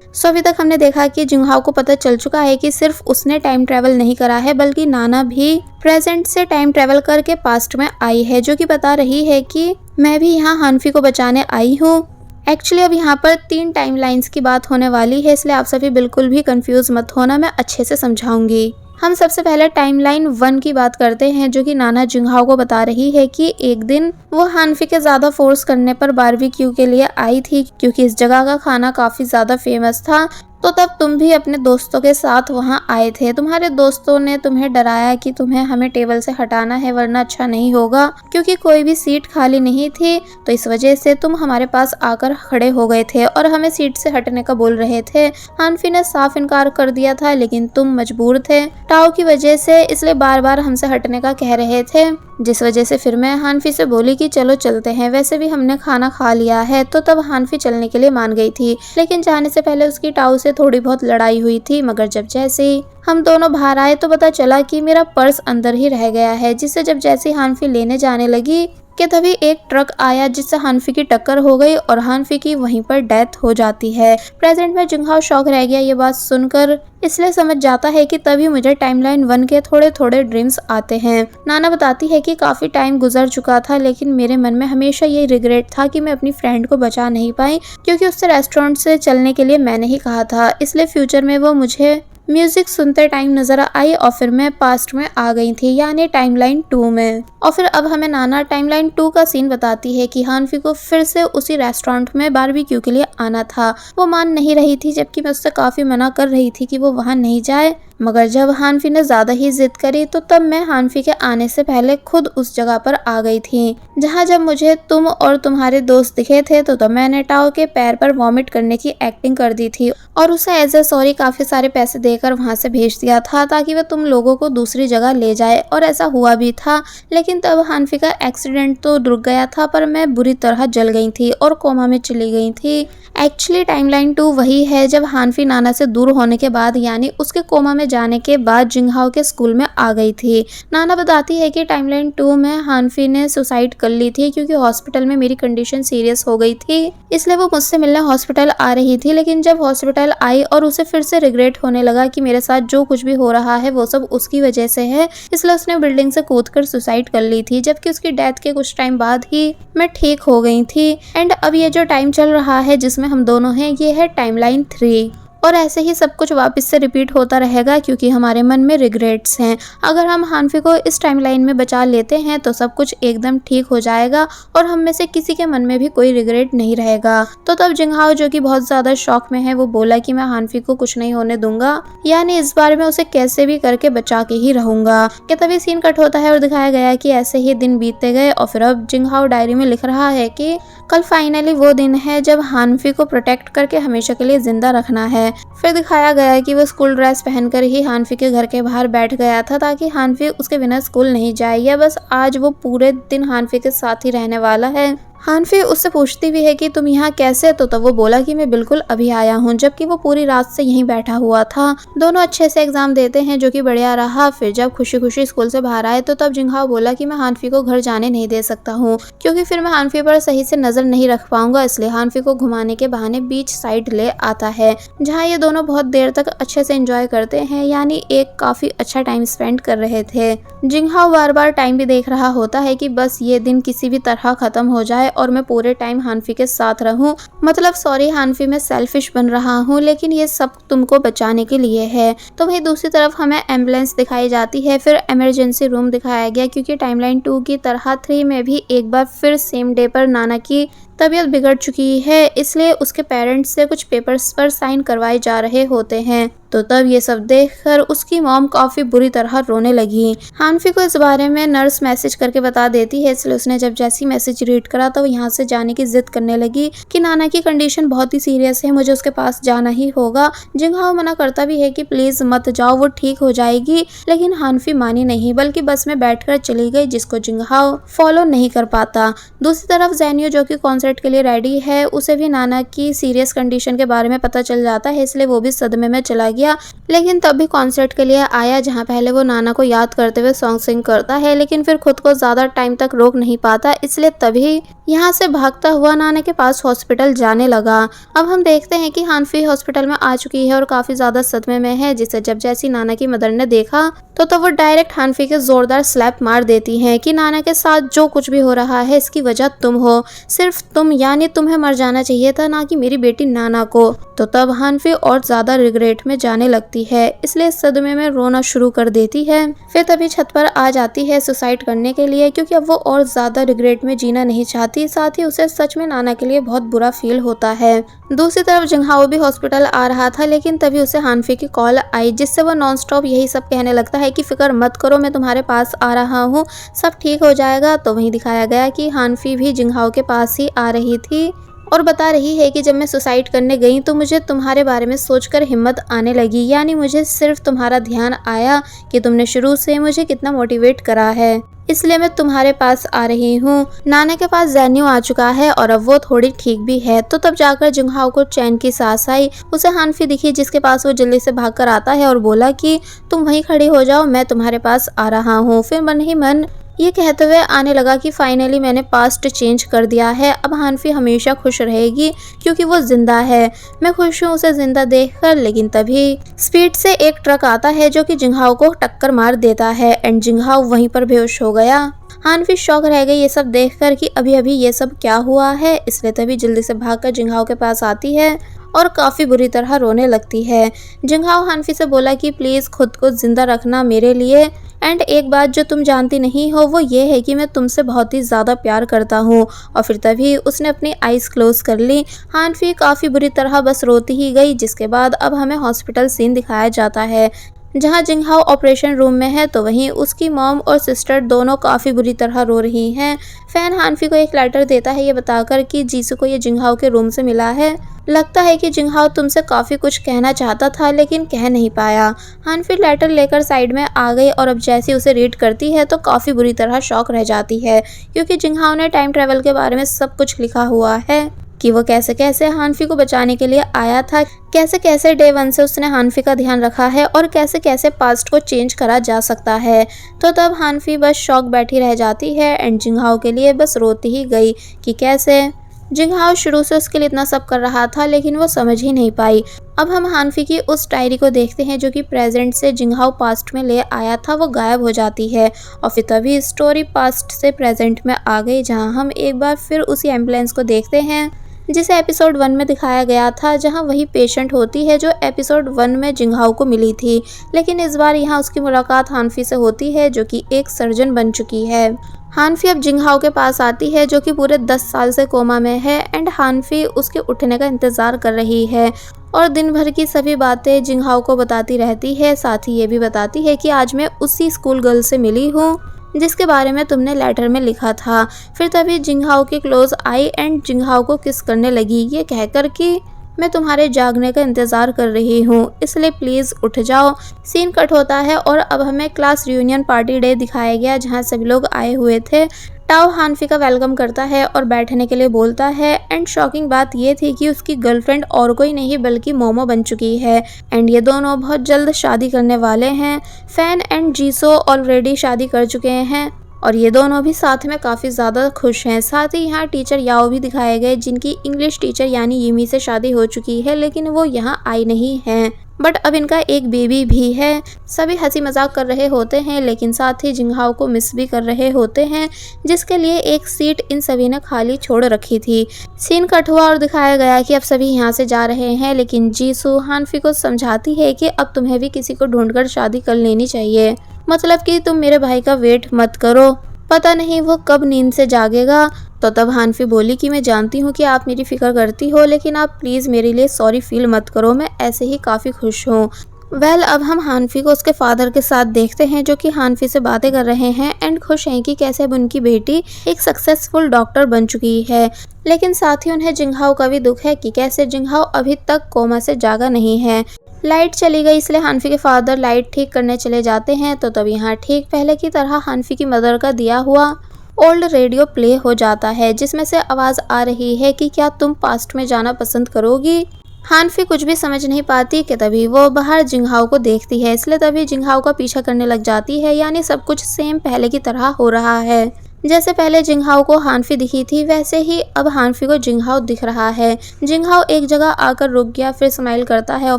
सो अभी तक हमने देखा कि जिंगहाओ को पता चल चुका है कि सिर्फ उसने टाइम ट्रेवल नहीं करा है, बल्कि नाना भी प्रेजेंट से टाइम ट्रेवल करके पास्ट में आई है, जो कि बता रही है कि मैं भी यहाँ हानफी को बचाने आई हूँ। एक्चुअली अब यहाँ पर 3 टाइमलाइंस की बात होने वाली है, इसलिए आप सभी बिल्कुल भी कंफ्यूज मत होना, मैं अच्छे से समझाऊंगी। हम सबसे पहले टाइमलाइन 1 की बात करते हैं, जो कि नाना जिंगहाओ को बता रही है कि एक दिन वो हानफी के ज्यादा फोर्स करने पर बारबेक्यू के लिए आई थी, क्योंकि इस जगह का खाना काफी ज्यादा फेमस था। तो तब तुम भी अपने दोस्तों के साथ वहाँ आए थे। तुम्हारे दोस्तों ने तुम्हें डराया कि तुम्हें हमें टेबल से हटाना है, वरना अच्छा नहीं होगा, क्योंकि कोई भी सीट खाली नहीं थी। तो इस वजह से तुम हमारे पास आकर खड़े हो गए थे और हमें सीट से हटने का बोल रहे थे। हानफी ने साफ इनकार कर दिया था, लेकिन तुम मजबूर थे टाओ की वजह से, इसलिए बार बार हमसे हटने का कह रहे थे, जिस वजह से फिर मैं हानफी से बोली कि चलो चलते हैं, वैसे भी हमने खाना खा लिया है। तो तब हानफी चलने के लिए मान गई थी, लेकिन जाने से पहले उसकी टाओ से थोड़ी बहुत लड़ाई हुई थी। मगर जब जैसे ही हम दोनों बाहर आए तो पता चला कि मेरा पर्स अंदर ही रह गया है, जिससे जब जैसे हानफी लेने जाने लगी कि तभी एक ट्रक आया, जिससे हानफी की टक्कर हो गई और हानफी की वहीं पर डेथ हो जाती है। प्रेजेंट में जिंगहाओ शॉक रह गया ये बात सुनकर, इसलिए समझ जाता है कि तभी मुझे टाइमलाइन 1 के थोड़े थोड़े ड्रीम्स आते हैं। नाना बताती है कि काफी टाइम गुजर चुका था, लेकिन मेरे मन में हमेशा ये रिग्रेट था कि मैं अपनी फ्रेंड को बचा नहीं पाई, क्योंकि उससे रेस्टोरेंट से चलने के लिए मैंने ही कहा था। इसलिए फ्यूचर में वो मुझे म्यूजिक सुनते टाइम नजर आई और फिर मैं पास्ट में आ गई थी, यानी टाइमलाइन 2 में। और फिर अब हमें नाना टाइमलाइन 2 का सीन बताती है कि हानफी को फिर से उसी रेस्टोरेंट में बारबेक्यू के लिए आना था। वो मान नहीं रही थी, जबकि मैं उससे काफी मना कर रही थी कि वो वहां नहीं जाए। मगर जब हानफी ने ज्यादा ही जिद करी तो तब मैं हानफी के आने से पहले खुद उस जगह पर आ गई थी, जहां जब मुझे तुम और तुम्हारे दोस्त दिखे थे तो तब मैंने टाओ के पैर पर वॉमिट करने की एक्टिंग कर दी थी और उसे एज ए सॉरी काफी सारे पैसे देकर वहां से भेज दिया था, ताकि वह तुम लोगों को दूसरी जगह ले जाए। और ऐसा हुआ भी था, लेकिन तब हानफी का एक्सीडेंट तो रुक गया था, पर मैं बुरी तरह जल गई थी और कोमा में चली गई थी। एक्चुअली टाइमलाइन 2 वही है जब हानफी नाना से दूर होने के बाद, यानी उसके कोमा में जाने के बाद जिंगहाओ के स्कूल में आ गई थी। नाना बताती है कि टाइमलाइन 2 में हानफी ने सुसाइड कर ली थी, क्योंकि हॉस्पिटल में मेरी कंडीशन सीरियस हो गई थी, इसलिए वो मुझसे मिलने हॉस्पिटल आ रही थी। लेकिन जब हॉस्पिटल आई और उसे फिर से रिग्रेट होने लगा कि मेरे साथ जो कुछ भी हो रहा है वो सब उसकी वजह से है, इसलिए उसने बिल्डिंग से कूदकर सुसाइड कर ली थी। जबकि उसकी डेथ के कुछ टाइम बाद ही मैं ठीक हो गई थी। एंड अब ये जो टाइम चल रहा है जिसमें हम दोनों हैं, ये है टाइमलाइन 3। और ऐसे ही सब कुछ वापस से रिपीट होता रहेगा, क्योंकि हमारे मन में रिग्रेट्स हैं। अगर हम हानफी को इस टाइमलाइन में बचा लेते हैं तो सब कुछ एकदम ठीक हो जाएगा और हम में से किसी के मन में भी कोई रिग्रेट नहीं रहेगा। तो तब जिंगहाओ, जो कि बहुत ज्यादा शॉक में है, वो बोला कि मैं हानफी को कुछ नहीं होने दूंगा, यानी इस बार मैं उसे कैसे भी करके बचा के ही रहूंगा। कि तभी सीन कट होता है और दिखाया गया कि ऐसे ही दिन बीतते गए और फिर अब जिंगहाओ डायरी में लिख रहा है कि कल फाइनली वो दिन है जब हानफी को प्रोटेक्ट करके हमेशा के लिए जिंदा रखना है। फिर दिखाया गया है कि वो स्कूल ड्रेस पहनकर ही हानफी के घर के बाहर बैठ गया था, ताकि हानफी उसके बिना स्कूल नहीं जाए, या बस आज वो पूरे दिन हानफी के साथ ही रहने वाला है। हानफी उससे पूछती भी है कि तुम यहाँ कैसे, तो तब वो बोला कि मैं बिल्कुल अभी आया हूँ, जबकि वो पूरी रात से यहीं बैठा हुआ था। दोनों अच्छे से एग्जाम देते हैं, जो कि बढ़िया रहा। फिर जब खुशी खुशी स्कूल से बाहर आए तो तब जिंगहाओ बोला कि मैं हानफी को घर जाने नहीं दे सकता हूँ, क्योंकि फिर मैं हानफी पर सही से नजर नहीं रख पाऊंगा, इसलिए हानफी को घुमाने के बहाने बीच साइड ले आता है, जहाँ ये दोनों बहुत देर तक अच्छे से एंजॉय करते हैं, यानी एक काफी अच्छा टाइम स्पेंड कर रहे थे। जिंगहाओ बार बार टाइम भी देख रहा होता है कि बस ये दिन किसी भी तरह खत्म हो जाए और मैं पूरे टाइम हानफी के साथ रहूं। मतलब सॉरी हानफी, मैं सेल्फिश बन रहा हूं, लेकिन ये सब तुमको बचाने के लिए है। तो वहीं दूसरी तरफ हमें एम्बुलेंस दिखाई जाती है, फिर इमरजेंसी रूम दिखाया गया, क्योंकि टाइमलाइन 2 की तरह 3 में भी एक बार फिर सेम डे पर नाना की तबीयत बिगड़ चुकी है, इसलिए उसके पेरेंट्स से कुछ पेपर्स पर साइन करवाए जा रहे होते हैं। तो तब ये सब देखकर उसकी मॉम काफी बुरी तरह रोने लगी। हानफी को इस बारे में नर्स मैसेज करके बता देती है, इसलिए उसने जब जैसी मैसेज रीड करा तो वो यहाँ से जाने की जिद करने लगी कि नाना की कंडीशन बहुत ही सीरियस है, मुझे उसके पास जाना ही होगा। जिंगहाओ मना करता भी है कि प्लीज मत जाओ, वो ठीक हो जाएगी, लेकिन हानफी मानी नहीं, बल्कि बस में बैठकर चली गई, जिसको जिंगहाओ फॉलो नहीं कर पाता। दूसरी तरफ जैनियो, जो कि कॉन्सर्ट कॉन्सर्ट के लिए रेडी है। उसे भी नाना की सीरियस कंडीशन के बारे में पता चल जाता है, इसलिए वो भी सदमे में चला गया। लेकिन तब भी कॉन्सर्ट के लिए आया, जहाँ पहले वो नाना को याद करते हुए सॉन्ग सिंग करता है, लेकिन फिर खुद को ज़्यादा टाइम तक रोक नहीं पाता, इसलिए तभी यहाँ से भागता हुआ नाना के पास हॉस्पिटल जाने लगा। अब हम देखते हैं कि हानफी हॉस्पिटल में आ चुकी है और काफ़ी ज़्यादा सदमे में है, जिसे जब जैसी नाना की मदर ने देखा तो वो डायरेक्ट हानफी के जोरदार स्लैप मार देती हैं कि नाना के साथ जो कुछ भी हो रहा है इसकी वजह तुम हो, सिर्फ तुम, यानी तुम्हें मर जाना चाहिए था, ना कि मेरी बेटी नाना को। तो तब हानफी और ज़्यादा रिग्रेट में जाने लगती है, इसलिए सदमे में रोना शुरू कर देती है। फिर तभी छत पर आ जाती है सुसाइड करने के लिए, क्योंकि अब वो और ज़्यादा रिग्रेट में जीना नहीं चाहती। साथ ही उसे सच में नाना के लिए बहुत बुरा फील होता है। दूसरी तरफ जिंगहाओ भी हॉस्पिटल आ रहा था, लेकिन तभी उसे हानफी की कॉल आई, जिससे वो नॉन स्टॉप यही सब कहने लगता है कि फिक्र मत करो, मैं तुम्हारे पास आ रहा हूँ, सब ठीक हो जाएगा। तो वहीं दिखाया गया कि हानफी भी जिंगहाओ के पास ही आ रही थी और बता रही है कि जब मैं सुसाइड करने गई तो मुझे तुम्हारे बारे में सोचकर हिम्मत आने लगी, यानी मुझे सिर्फ तुम्हारा ध्यान आया कि तुमने शुरू से मुझे कितना मोटिवेट करा है, इसलिए मैं तुम्हारे पास आ रही हूँ। नाना के पास जैन्यू आ चुका है और अब वो थोड़ी ठीक भी है। तो तब जाकर जिंगहाओ को चैन की सांस आई। उसे हानफी दिखी, जिसके पास वो जल्दी से भागकर आता है और बोला कि तुम वहीं खड़ी हो जाओ, मैं तुम्हारे पास आ रहा हूँ। फिर मन ही मन ये कहते हुए आने लगा कि फाइनली मैंने पास्ट चेंज कर दिया है, अब हानफी हमेशा खुश रहेगी क्योंकि वो जिंदा है। मैं खुश हूँ उसे जिंदा देखकर। लेकिन तभी स्पीड से एक ट्रक आता है जो कि जिंगहाओ को टक्कर मार देता है एंड जिंगहाओ वहीं पर बेहोश हो गया। हानफी शॉक रह गई ये सब देखकर कि अभी अभी ये सब क्या हुआ है, इसलिए तभी जल्दी से भागकर जिंगहाओ के पास आती है और काफ़ी बुरी तरह रोने लगती है। जिंगहाओ हानफी से बोला कि प्लीज़ खुद को जिंदा रखना मेरे लिए, एंड एक बात जो तुम जानती नहीं हो वो ये है कि मैं तुमसे बहुत ही ज़्यादा प्यार करता हूँ। और फिर तभी उसने अपनी आइज़ क्लोज कर ली। हानफी काफ़ी बुरी तरह बस रोती ही गई, जिसके बाद अब हमें हॉस्पिटल सीन दिखाया जाता है, जहां जिंगहाओ ऑपरेशन रूम में है, तो वहीं उसकी मॉम और सिस्टर दोनों काफ़ी बुरी तरह रो रही हैं। फैन हानफी को एक लेटर देता है ये बताकर कि जीसू को ये जिंगहाओ के रूम से मिला है। लगता है कि जिंगहाओ तुमसे काफ़ी कुछ कहना चाहता था लेकिन कह नहीं पाया। हानफी लेटर लेकर साइड में आ गई और अब जैसे उसे रीड करती है तो काफ़ी बुरी तरह शॉक रह जाती है, क्योंकि जिंगहाओ ने टाइम ट्रेवल के बारे में सब कुछ लिखा हुआ है कि वो कैसे कैसे हानफी को बचाने के लिए आया था, कैसे कैसे डे 1 से उसने हानफी का ध्यान रखा है और कैसे कैसे पास्ट को चेंज करा जा सकता है। तो तब हानफी बस शॉक बैठी रह जाती है एंड जिंगहाओ के लिए बस रोती ही गई कि कैसे जिंगहाओ शुरू से उसके लिए इतना सब कर रहा था लेकिन वो समझ ही नहीं पाई। अब हम हानफी की उस डायरी को देखते हैं जो कि प्रेजेंट से जिंगहाओ पास्ट में ले आया था, वो गायब हो जाती है और फिर तभी स्टोरी पास्ट से प्रेजेंट में आ गई, जहां हम एक बार फिर उसी एम्बुलेंस को देखते हैं जिसे एपिसोड 1 में दिखाया गया था, जहां वही पेशेंट होती है जो एपिसोड 1 में जिंगहाओ को मिली थी। लेकिन इस बार यहां उसकी मुलाकात हानफी से होती है जो कि एक सर्जन बन चुकी है। हानफी अब जिंगहाओ के पास आती है जो कि पूरे 10 साल से कोमा में है एंड हानफी उसके उठने का इंतज़ार कर रही है और दिन भर की सभी बातें जिंगहाओ को बताती रहती है। साथ ही ये भी बताती है कि आज मैं उसी स्कूल गर्ल से मिली हूँ जिसके बारे में तुमने लेटर में लिखा था। फिर तभी जिंगहाओ के क्लोज आई एंड जिंगहाओ को किस करने लगी, ये कहकर कि मैं तुम्हारे जागने का इंतज़ार कर रही हूँ, इसलिए प्लीज़ उठ जाओ। सीन कट होता है और अब हमें क्लास रियूनियन पार्टी डे दिखाया गया जहाँ सभी लोग आए हुए थे। टाओ हानफी का वेलकम करता है और बैठने के लिए बोलता है एंड शॉकिंग बात ये थी कि उसकी गर्लफ्रेंड और कोई नहीं बल्कि मोमो बन चुकी है एंड ये दोनों बहुत जल्द शादी करने वाले हैं। फैन एंड जीसो ऑलरेडी शादी कर चुके हैं और ये दोनों भी साथ में काफ़ी ज़्यादा खुश हैं। साथ ही यहाँ टीचर याओ भी दिखाए गए जिनकी इंग्लिश टीचर यानी यूमी से शादी हो चुकी है, लेकिन वो यहाँ आई नहीं हैं, बट अब इनका एक बेबी भी है। सभी हंसी मजाक कर रहे होते हैं लेकिन साथ ही जिंगहाओ को मिस भी कर रहे होते हैं, जिसके लिए एक सीट इन सभी ने खाली छोड़ रखी थी। सीन कट हुआ और दिखाया गया कि अब सभी यहाँ से जा रहे हैं, लेकिन जीसू हानफी को समझाती है कि अब तुम्हें भी किसी को ढूंढकर शादी कर लेनी चाहिए, मतलब कि तुम मेरे भाई का वेट मत करो, पता नहीं वो कब नींद से जागेगा। तो तब हानफी बोली कि मैं जानती हूँ कि आप मेरी फिक्र करती हो, लेकिन आप प्लीज़ मेरे लिए सॉरी फील मत करो, मैं ऐसे ही काफ़ी खुश हूँ। अब हम हानफी को उसके फादर के साथ देखते हैं जो कि हानफी से बातें कर रहे हैं एंड खुश हैं कि कैसे अब उनकी बेटी एक सक्सेसफुल डॉक्टर बन चुकी है। लेकिन साथ ही उन्हें जिंगहाओ का भी दुख है कि कैसे जिंगहाओ अभी तक कोमा से जागा नहीं है। लाइट चली गई इसलिए हानफी के फादर लाइट ठीक करने चले जाते हैं। तो तब यहाँ ठीक पहले की तरह हानफी की मदर का दिया हुआ ओल्ड रेडियो प्ले हो जाता है जिसमें से आवाज आ रही है कि क्या तुम पास्ट में जाना पसंद करोगी। हानफी कुछ भी समझ नहीं पाती कि तभी वो बाहर जिंगहाओ को देखती है, इसलिए तभी जिंगहाओ का पीछा करने लग जाती है। यानी सब कुछ सेम पहले की तरह हो रहा है। जैसे पहले जिंगहाओ को हानफी दिखी थी वैसे ही अब हानफी को जिंगहाओ दिख रहा है। जिंगहाओ एक जगह आकर रुक गया, फिर स्माइल करता है और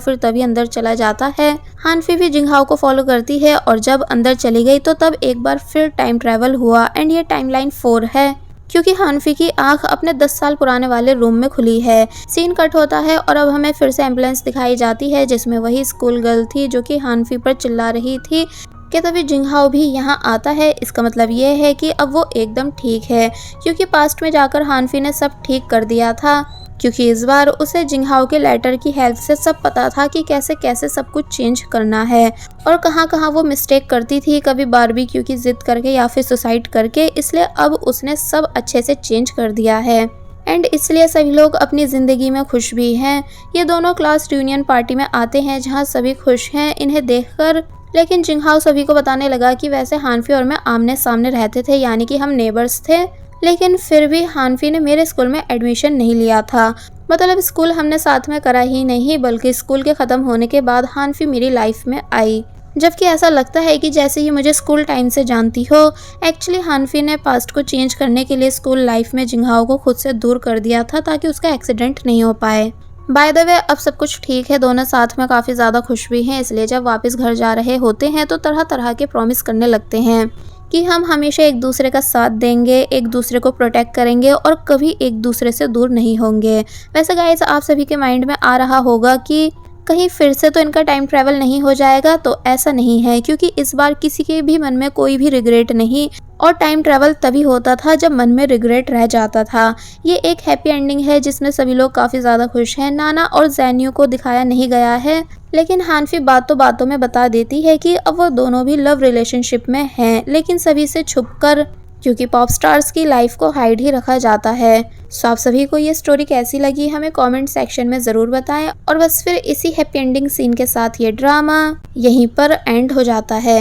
फिर तभी अंदर चला जाता है। हानफी भी जिंगहाओ को फॉलो करती है और जब अंदर चली गई तो तब एक बार फिर टाइम ट्रेवल हुआ एंड ये टाइमलाइन 4 है, क्योंकि हानफी की आंख अपने 10 साल पुराने वाले रूम में खुली है। सीन कट होता है और अब हमें फिर से एम्बुलेंस दिखाई जाती है जिसमें वही स्कूल गर्ल थी जो कि हानफी पर चिल्ला रही थी कि तभी जिंगहाओ भी यहाँ आता है। इसका मतलब ये है कि अब वो एकदम ठीक है, क्योंकि पास्ट में जाकर हानफी ने सब ठीक कर दिया था, क्योंकि इस बार उसे जिंगहाओ के लेटर की हेल्प से सब पता था कि कैसे कैसे सब कुछ चेंज करना है और कहाँ कहाँ वो मिस्टेक करती थी, कभी बारबेक्यू की जिद करके या फिर सुसाइड करके। इसलिए अब उसने सब अच्छे से चेंज कर दिया है एंड इसलिए सभी लोग अपनी ज़िंदगी में खुश भी हैं। ये दोनों क्लास रियूनियन पार्टी में आते हैं जहाँ सभी खुश हैं इन्हें देखकर। लेकिन जिंगहाओ सभी को बताने लगा कि वैसे हानफी और मैं आमने सामने रहते थे, यानी कि हम नेबर्स थे, लेकिन फिर भी हानफी ने मेरे स्कूल में एडमिशन नहीं लिया था। मतलब स्कूल हमने साथ में करा ही नहीं, बल्कि स्कूल के ख़त्म होने के बाद हानफी मेरी लाइफ में आई, जबकि ऐसा लगता है कि जैसे ही मुझे स्कूल टाइम से जानती हो। एक्चुअली हानफी ने पास्ट को चेंज करने के लिए स्कूल लाइफ में जिंगहाओ को खुद से दूर कर दिया था ताकि उसका एक्सीडेंट नहीं हो पाए। बाय द वे अब सब कुछ ठीक है, दोनों साथ में काफ़ी ज़्यादा खुश भी हैं। इसलिए जब वापस घर जा रहे होते हैं तो तरह तरह के प्रॉमिस करने लगते हैं कि हम हमेशा एक दूसरे का साथ देंगे, एक दूसरे को प्रोटेक्ट करेंगे और कभी एक दूसरे से दूर नहीं होंगे। वैसे गाइस आप सभी के माइंड में आ रहा होगा कि कहीं फिर से तो इनका टाइम ट्रैवल नहीं हो जाएगा, तो ऐसा नहीं है, क्योंकि इस बार किसी के भी मन में कोई भी रिग्रेट नहीं, और टाइम ट्रैवल तभी होता था जब मन में रिग्रेट रह जाता था। ये एक हैप्पी एंडिंग है जिसमें सभी लोग काफ़ी ज़्यादा खुश हैं। नाना और ज़ैन्यू को दिखाया नहीं गया है, लेकिन हानफी बातों बातों में बता देती है कि अब वो दोनों भी लव रिलेशनशिप में हैं, लेकिन सभी से छुपकर, क्योंकि पॉप स्टार्स की लाइफ को हाइड ही रखा जाता है। सो आप सभी को ये स्टोरी कैसी लगी हमें कमेंट सेक्शन में ज़रूर बताएं। और बस फिर इसी हैप्पी एंडिंग सीन के साथ ये ड्रामा यहीं पर एंड हो जाता है।